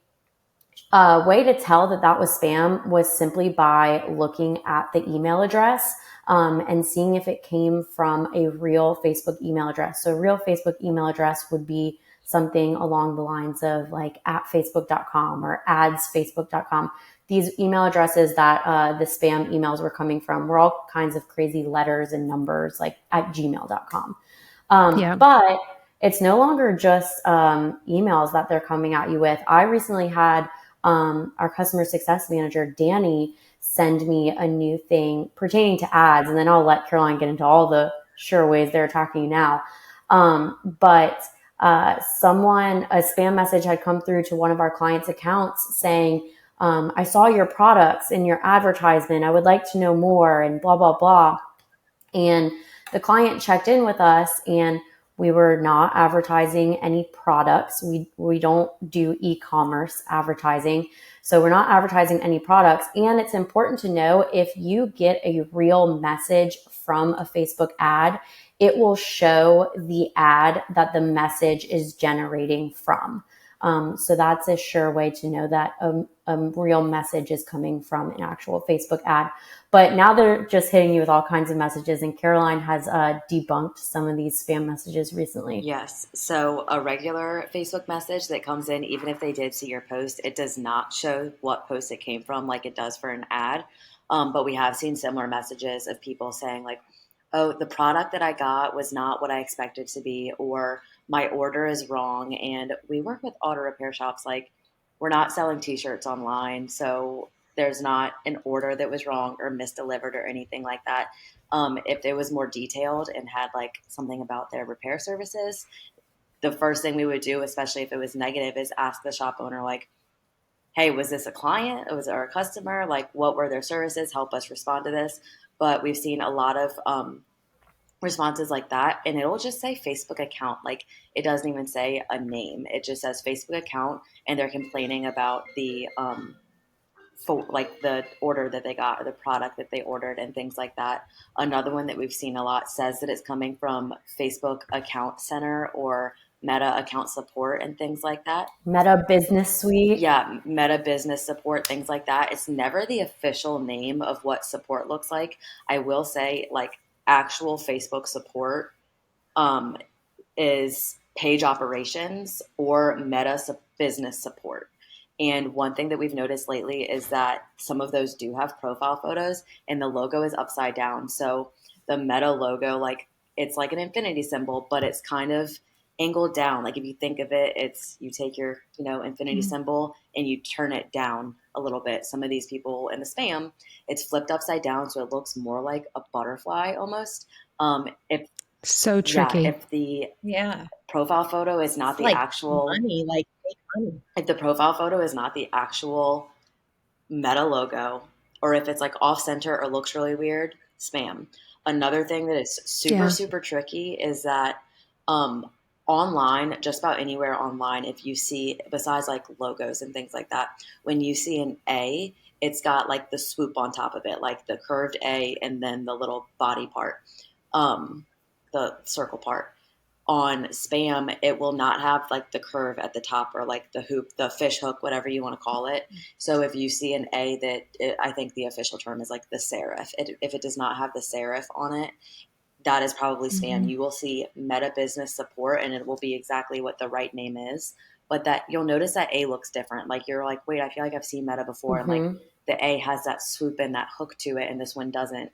way to tell that that was spam was simply by looking at the email address and seeing if it came from a real Facebook email address. So a real Facebook email address would be something along the lines of like @facebook.com or adsfacebook.com. These email addresses that the spam emails were coming from were all kinds of crazy letters and numbers, like @gmail.com. But it's no longer just emails that they're coming at you with. I recently had our customer success manager, Danny, send me a new thing pertaining to ads. And then I'll let Caroline get into all the sure ways they're attacking you now. But a spam message had come through to one of our clients' accounts saying, I saw your products in your advertisement. I would like to know more and blah, blah, blah. And the client checked in with us and we were not advertising any products. We don't do e-commerce advertising. So we're not advertising any products. And it's important to know if you get a real message from a Facebook ad, it will show the ad that the message is generating from. So that's a sure way to know that a real message is coming from an actual Facebook ad. But now they're just hitting you with all kinds of messages, and Caroline has debunked some of these spam messages recently. Yes. So a regular Facebook message that comes in, even if they did see your post, it does not show what post it came from like it does for an ad. But we have seen similar messages of people saying like, oh, the product that I got was not what I expected to be, or my order is wrong. And we work with auto repair shops. Like, we're not selling t-shirts online, so there's not an order that was wrong or misdelivered or anything like that. If it was more detailed and had like something about their repair services, the first thing we would do, especially if it was negative, is ask the shop owner, like, hey, was this a client? Was it our customer? Like, what were their services? Help us respond to this. But we've seen a lot of responses like that, and it'll just say Facebook account. Like, it doesn't even say a name. It just says Facebook account, and they're complaining about the for like the order that they got or the product that they ordered and things like that. Another one that we've seen a lot says that it's coming from Facebook account center or Meta account support and things like that. Meta Business Suite. Yeah, Meta business support, things like that. It's never the official name of what support looks like. I will say, like, actual Facebook support um, is page operations or business support. And one thing that we've noticed lately is that some of those do have profile photos and the logo is upside down. So the Meta logo, like, it's like an infinity symbol, but it's kind of angled down. Like, if you think of it, it's you take your, infinity symbol and you turn it down a little bit. Some of these people in the spam, it's flipped upside down, so it looks more like a butterfly almost. If So tricky. if the profile photo is not It's the like actual money, like fake money. if the profile photo is not the actual Meta logo, or if it's like off center or looks really weird, spam. Another thing that is super tricky is that online, just about anywhere online, if you see, besides like logos and things like that, when you see an A, it's got like the swoop on top of it, like the curved A and then the little body part, the circle part. On spam, it will not have like the curve at the top or like the hoop, the fish hook, whatever you want to call it. So if you see an A I think the official term is like the serif. If it does not have the serif on it, that is probably spam. You will see Meta Business Support and it will be exactly what the right name is. But that you'll notice that A looks different. Like, you're like, wait, I feel like I've seen Meta before. And like the A has that swoop and that hook to it, and this one doesn't.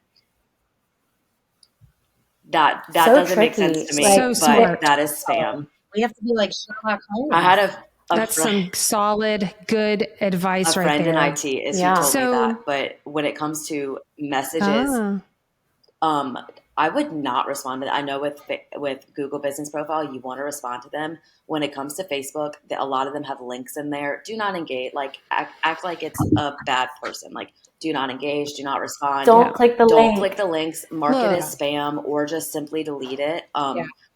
That so doesn't tricky. Make sense to me, so but smart. That is spam. We have to be like Sherlock Holmes. I had that's some solid, good advice right there. A friend in IT is who told me that. But when it comes to messages, I would not respond to that. I know with Google Business Profile, you want to respond to them. When it comes to Facebook, a lot of them have links in there. Do not engage. Like, act like it's a bad person. Like, do not engage. Do not respond. Don't click the link. Don't click the links. Mark it as spam, or just simply delete it.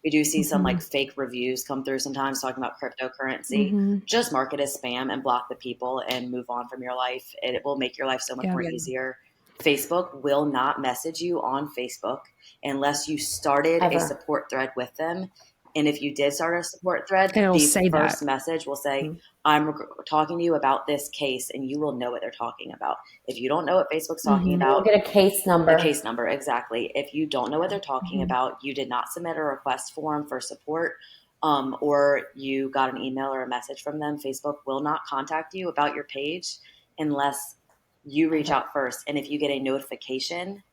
We do see some like fake reviews come through sometimes talking about cryptocurrency. Just mark it as spam and block the people and move on from your life. It will make your life so much more easier. Facebook will not message you on Facebook unless you started a support thread with them. And if you did start a support thread, the first message will say, I'm talking to you about this case, and you will know what they're talking about. If you don't know what Facebook's talking about, you'll get a case number. A case number, exactly. If you don't know what they're talking about, you did not submit a request form for support, or you got an email or a message from them, Facebook will not contact you about your page unless you reach out first. And if you get a notification,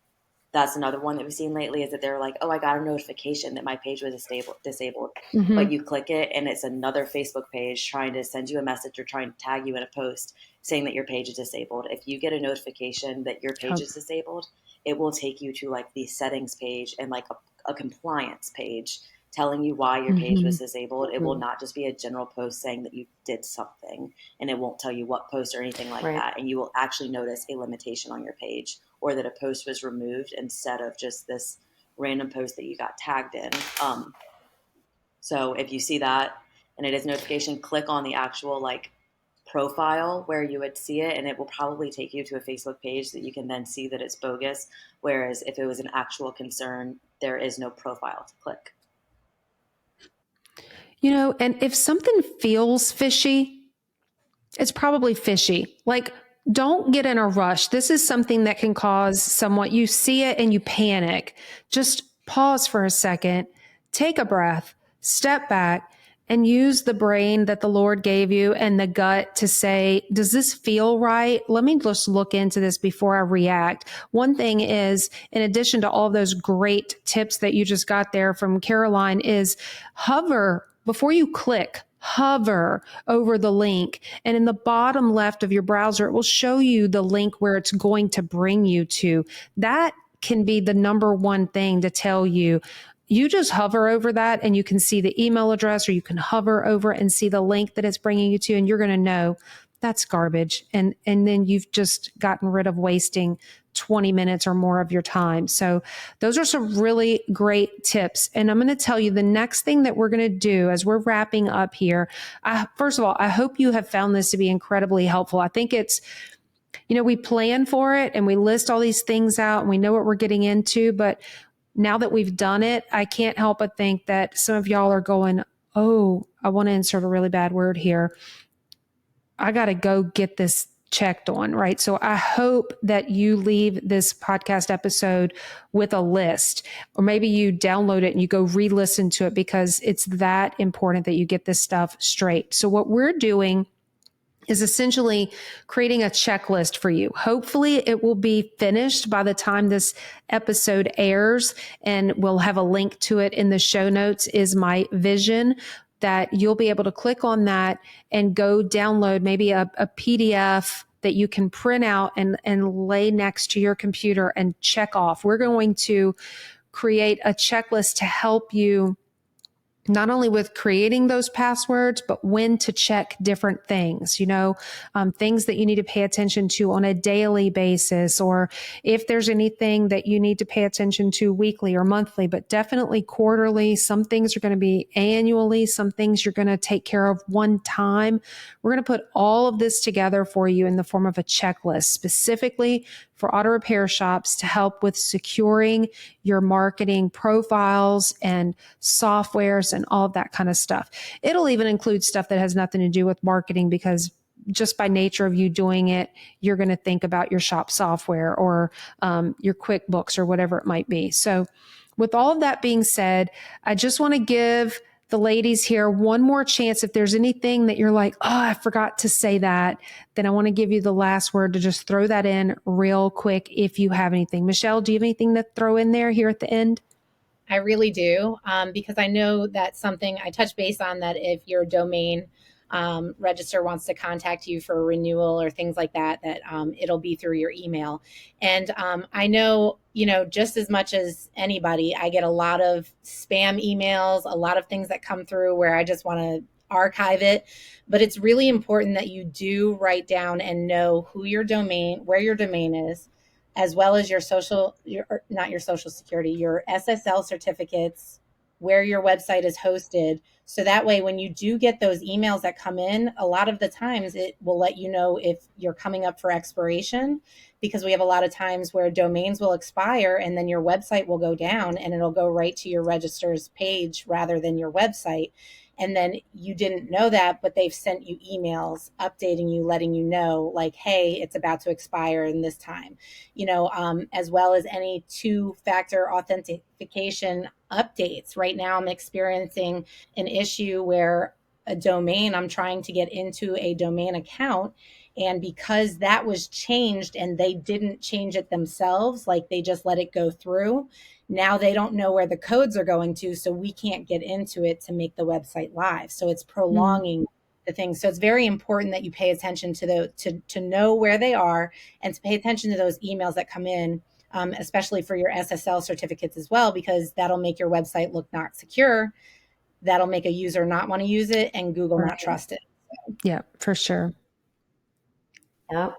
that's another one that we've seen lately, is that they're like, oh, I got a notification that my page was disabled. But you click it and it's another Facebook page trying to send you a message or trying to tag you in a post saying that your page is disabled. If you get a notification that your page is disabled, it will take you to like the settings page and like a compliance page telling you why your page was disabled. It will not just be a general post saying that you did something, and it won't tell you what post or anything like that. And you will actually notice a limitation on your page, or that a post was removed instead of just this random post that you got tagged in. So if you see that and it is notification, click on the actual like profile where you would see it, and it will probably take you to a Facebook page that you can then see that it's bogus. Whereas if it was an actual concern, there is no profile to click. And if something feels fishy, it's probably fishy. Like, don't get in a rush. This is something that can cause somewhat, you see it and you panic. Just pause for a second, take a breath, step back, and use the brain that the Lord gave you and the gut to say, does this feel right? Let me just look into this before I react. One thing is, in addition to all those great tips that you just got there from Caroline, is hover before you click. Hover over the link, and in the bottom left of your browser, it will show you the link where it's going to bring you to. That can be the number one thing to tell you. You just hover over that and you can see the email address, or you can hover over and see the link that it's bringing you to, and you're going to know that's garbage. And then you've just gotten rid of wasting 20 minutes or more of your time. So those are some really great tips. And I'm going to tell you the next thing that we're going to do as we're wrapping up here. First of all, I hope you have found this to be incredibly helpful. I think it's, we plan for it and we list all these things out and we know what we're getting into, but now that we've done it, I can't help but think that some of y'all are going, oh, I want to insert a really bad word here. I got to go get this checked on, right? So I hope that you leave this podcast episode with a list, or maybe you download it and you go re-listen to it, because it's that important that you get this stuff straight. So what we're doing is essentially creating a checklist for you. Hopefully it will be finished by the time this episode airs, and we'll have a link to it in the show notes, is my vision, that you'll be able to click on that and go download maybe a PDF that you can print out and lay next to your computer and check off. We're going to create a checklist to help you not only with creating those passwords, but when to check different things, things that you need to pay attention to on a daily basis, or if there's anything that you need to pay attention to weekly or monthly, but definitely quarterly. Some things are going to be annually. Some things you're going to take care of one time. We're going to put all of this together for you in the form of a checklist specifically for auto repair shops to help with securing your marketing profiles and softwares and all of that kind of stuff. It'll even include stuff that has nothing to do with marketing, because just by nature of you doing it, you're going to think about your shop software or your QuickBooks or whatever it might be. So with all of that being said, I just want to give the ladies here one more chance. If there's anything that you're like, oh, I forgot to say that, then I want to give you the last word to just throw that in real quick if you have anything. Michelle, do you have anything to throw in there here at the end? I really do, because I know that's something I touch base on, that if your domain register wants to contact you for a renewal or things like that, it'll be through your email. And I know, just as much as anybody, I get a lot of spam emails, a lot of things that come through where I just want to archive it. But it's really important that you do write down and know where your domain is, as well as your not your social security, your SSL certificates, where your website is hosted. So that way, when you do get those emails that come in, a lot of the times it will let you know if you're coming up for expiration, because we have a lot of times where domains will expire and then your website will go down and it'll go right to your register's page rather than your website. And then you didn't know that, but they've sent you emails updating you, letting you know, like, hey, it's about to expire in this time, as well as any two-factor authentication updates. Right now, I'm experiencing an issue where I'm trying to get into a domain account. And because that was changed and they didn't change it themselves, like they just let it go through, now they don't know where the codes are going to, so we can't get into it to make the website live. So it's prolonging the thing. So it's very important that you pay attention to know where they are, and to pay attention to those emails that come in, especially for your SSL certificates as well, because that'll make your website look not secure. That'll make a user not want to use it and Google not trust it. Yeah, for sure. Yep.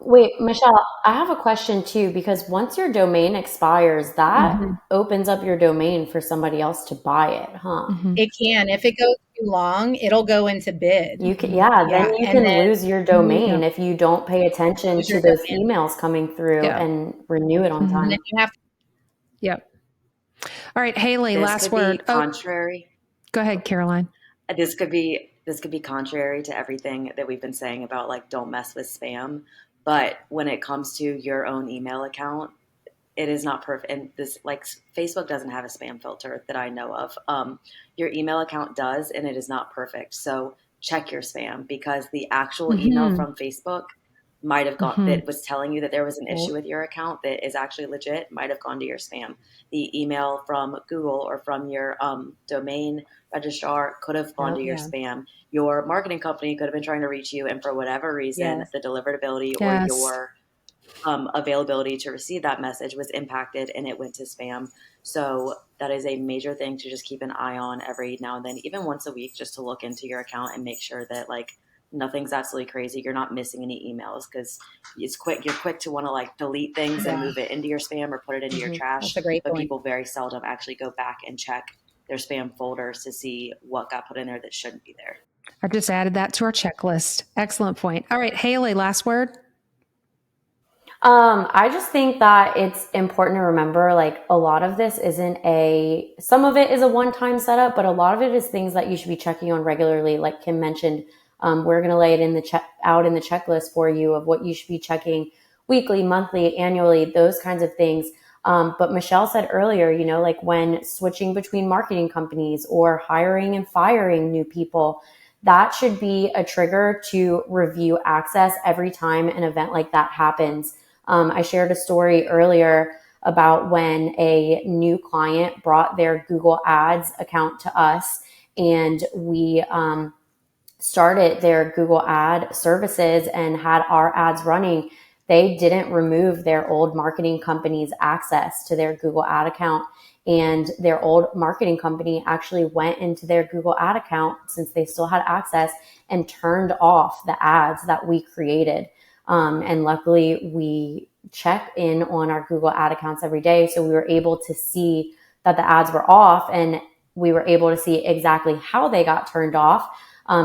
Wait, Michelle, I have a question too, because once your domain expires, that opens up your domain for somebody else to buy it, huh? It can. If it goes too long, it'll go into bid. You can, then you can lose your domain if you don't pay attention to those emails coming through and renew it on time. And then you have to. Yep. All right, Haley, last word. Contrary. Go ahead, Caroline. This could be contrary to everything that we've been saying about, like, don't mess with spam. But when it comes to your own email account, it is not perfect. And this, like, Facebook doesn't have a spam filter that I know of. Your email account does, and it is not perfect. So check your spam, because the actual email from Facebook might have gone, that was telling you that there was an issue with your account that is actually legit, might have gone to your spam. The email from Google or from your domain registrar could have gone to your spam. Your marketing company could have been trying to reach you, and for whatever reason, the deliverability or your availability to receive that message was impacted and it went to spam. So that is a major thing to just keep an eye on every now and then, even once a week, just to look into your account and make sure that like nothing's absolutely crazy. You're not missing any emails, because it's quick. You're quick to want to like delete things and move it into your spam or put it into your trash. That's a great but point. People very seldom actually go back and check their spam folders to see what got put in there that shouldn't be there. I just added that to our checklist. Excellent point. All right, Haley, last word. I just think that it's important to remember, like, a lot of this some of it is a one-time setup, but a lot of it is things that you should be checking on regularly. Like Kim mentioned, we're going to lay it out in the checklist for you of what you should be checking weekly, monthly, annually, those kinds of things. But Michelle said earlier, like when switching between marketing companies or hiring and firing new people, that should be a trigger to review access every time an event like that happens. I shared a story earlier about when a new client brought their Google Ads account to us, and we started their Google Ad services and had our ads running. They didn't remove their old marketing company's access to their Google Ad account. And their old marketing company actually went into their Google Ad account, since they still had access, and turned off the ads that we created. And luckily, we check in on our Google Ad accounts every day. So we were able to see that the ads were off, and we were able to see exactly how they got turned off,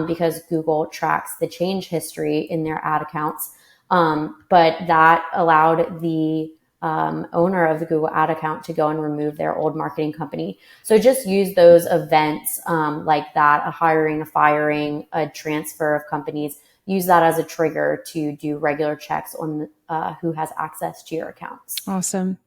because Google tracks the change history in their ad accounts. But that allowed the owner of the Google Ad account to go and remove their old marketing company. So just use those events like that, a hiring, a firing, a transfer of companies. Use that as a trigger to do regular checks on who has access to your accounts. Awesome.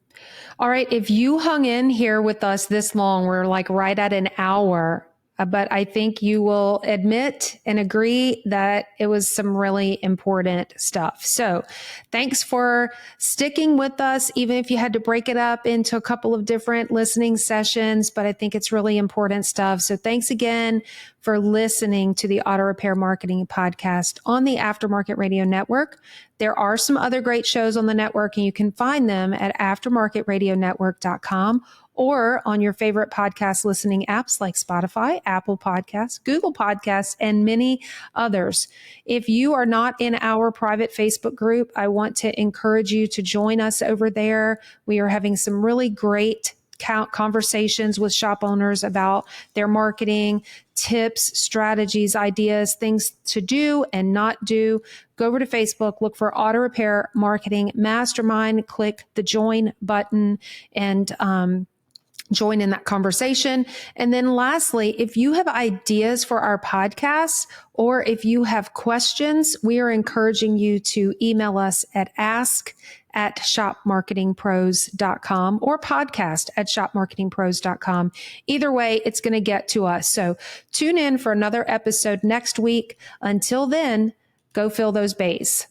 All right. If you hung in here with us this long, we're like right at an hour, but I think you will admit and agree that it was some really important stuff. So thanks for sticking with us, even if you had to break it up into a couple of different listening sessions, but I think it's really important stuff. So thanks again for listening to the Auto Repair Marketing Podcast on the Aftermarket Radio Network. There are some other great shows on the network, and you can find them at aftermarketradionetwork.com or on your favorite podcast listening apps like Spotify, Apple Podcasts, Google Podcasts, and many others. If you are not in our private Facebook group, I want to encourage you to join us over there. We are having some really great conversations with shop owners about their marketing, tips, strategies, ideas, things to do and not do. Go over to Facebook, look for Auto Repair Marketing Mastermind, click the join button, and join in that conversation. And then lastly, if you have ideas for our podcast, or if you have questions, we are encouraging you to email us at ask@shopmarketingpros.com or podcast@shopmarketingpros.com. Either way, it's going to get to us. So tune in for another episode next week. Until then, go fill those bays.